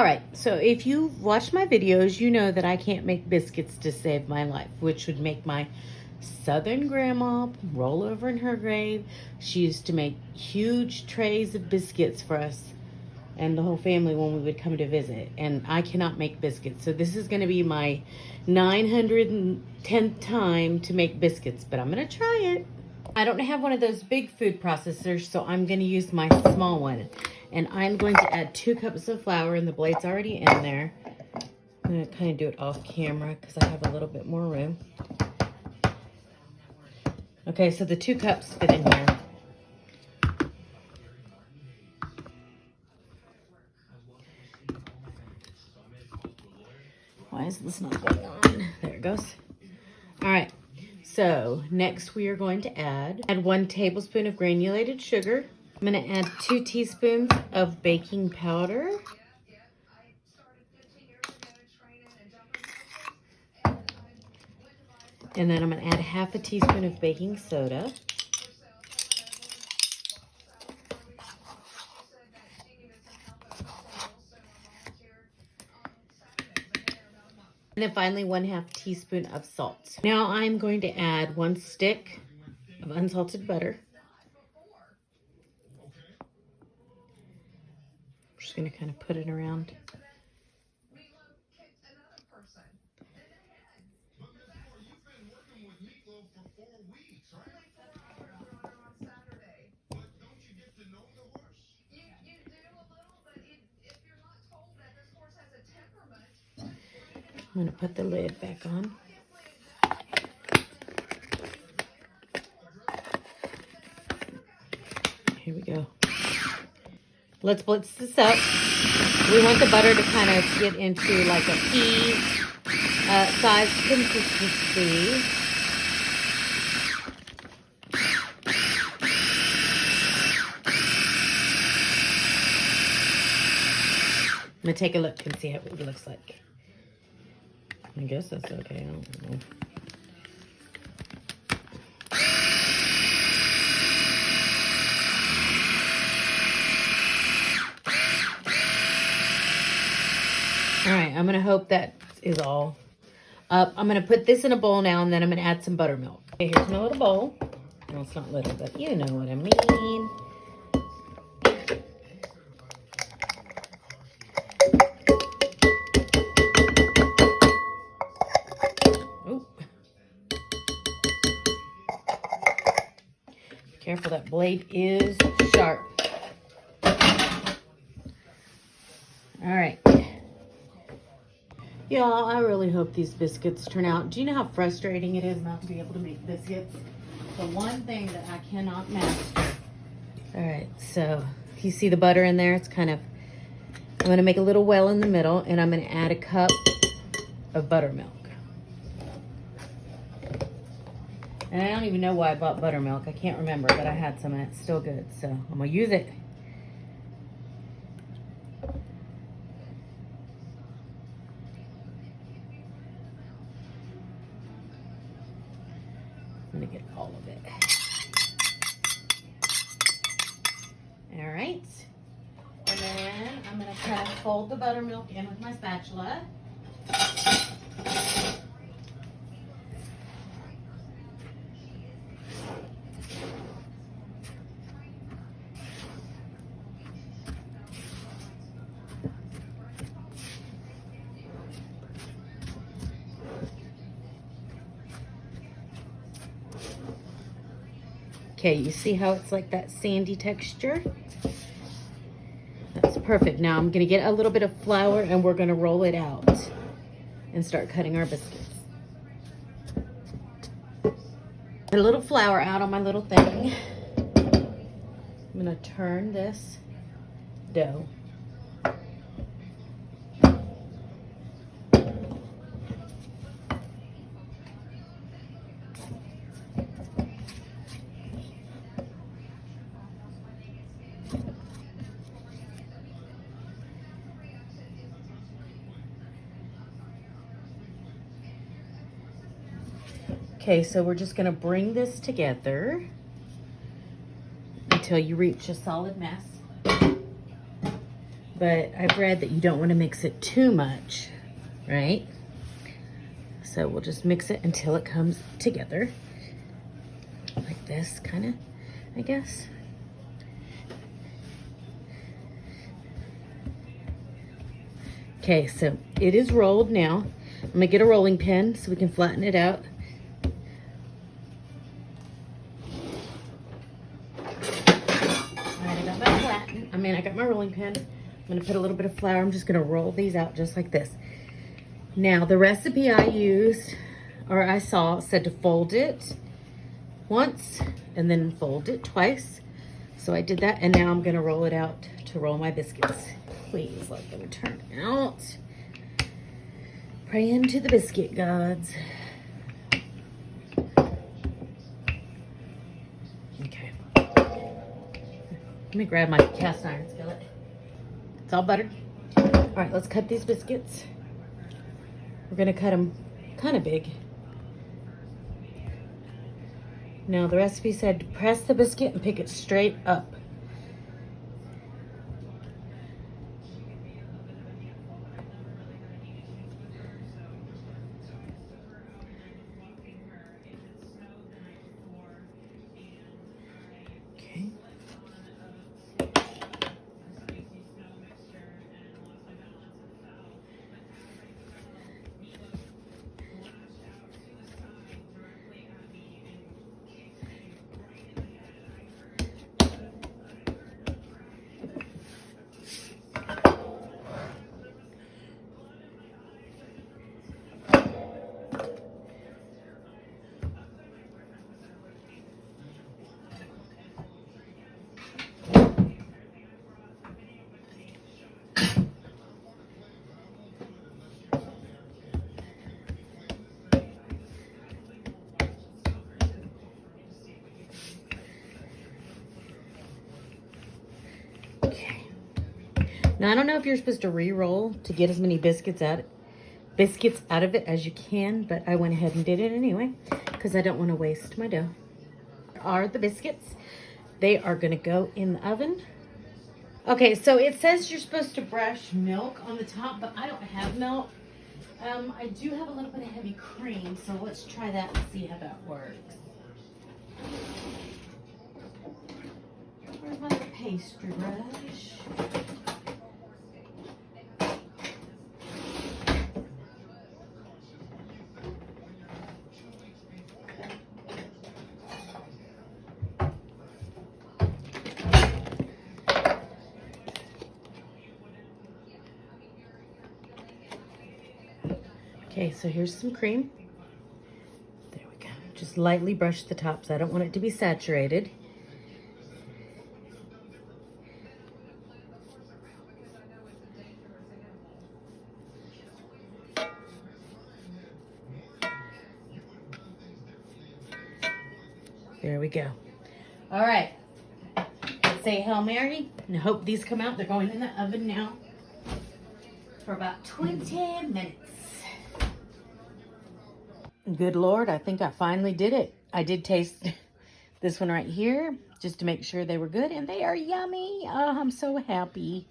All right, so if you've watched my videos, you know that I can't make biscuits to save my life, which would make my Southern grandma roll over in her grave. She used to make huge trays of biscuits for us and the whole family when we would come to visit, and I cannot make biscuits. So this is going to be my 910th time to make biscuits, but I'm going to try it. I don't have one of those big food processors, so I'm going to use my small one. And I'm going to add 2 cups of flour, and the blade's already in there. I'm going to kind of do it off camera because I have a little bit more room. Okay, so the 2 cups fit in here. Why is this not going on? There it goes. All right, so next we are going to add 1 tablespoon of granulated sugar. I'm going to add 2 teaspoons of baking powder. And then I'm going to add 1/2 teaspoon of baking soda. And then finally 1/2 teaspoon of salt. Now I'm going to add 1 stick of unsalted butter. I'm just going to kind of put it around. I'm going to put the lid back on. Here we go. Let's blitz this up. We want the butter to kind of get into like a pea size consistency. I'm going to take a look and see what it looks like. I guess that's okay. I don't know. All right, I'm going to hope that is all up. I'm going to put this in a bowl now, and then I'm going to add some buttermilk. Okay, here's my little bowl. Well, it's not little, but you know what I mean. Careful, that blade is sharp. All right. Y'all, I really hope these biscuits turn out. Do you know how frustrating it is not to be able to make biscuits? The one thing that I cannot master. All right, so you see the butter in there? It's kind of, I'm going to make a little well in the middle, and I'm going to add 1 cup of buttermilk. And I don't even know why I bought buttermilk. I can't remember, but I had some and it's still good. So I'm going to use it. I'm going to get all of it. All right. And then I'm going to kind of fold the buttermilk in with my spatula. Okay, you see how it's like that sandy texture? That's perfect. Now I'm going to get a little bit of flour and we're going to roll it out and start cutting our biscuits. Put a little flour out on my little thing. I'm going to turn this dough. Okay, so we're just gonna bring this together until you reach a solid mass. but I've read that you don't want to mix it too much, right? So we'll just mix it until it comes together. Like this, kind of, I guess. Okay, so it is rolled now. I'm gonna get a rolling pin so we can flatten it out. I got my rolling pin. I'm gonna put a little bit of flour. I'm just gonna roll these out just like this. Now, the recipe I used, or I saw, said to fold it once and then fold it twice. So I did that, and now I'm gonna roll it out to roll my biscuits. Please let them turn out. Pray into the biscuit gods. Okay. Let me grab my cast iron skillet. It's all buttered. All right, let's cut these biscuits. We're gonna cut them kind of big. Now, the recipe said to press the biscuit and pick it straight up. Okay. Now, I don't know if you're supposed to re-roll to get as many biscuits out of it as you can, but I went ahead and did it anyway because I don't want to waste my dough. Here are the biscuits. They are going to go in the oven. Okay, so it says you're supposed to brush milk on the top, but I don't have milk. I do have a little bit of heavy cream, so let's try that and see how that works. Where's my pastry brush? Okay, so here's some cream. There we go. Just lightly brush the tops. I don't want it to be saturated. There we go. All right. Let's say Hail Mary and hope these come out. They're going in the oven now for about 20 minutes. Good Lord, I think I finally did it. I did taste this one right here just to make sure they were good, and they are yummy. Oh, I'm so happy.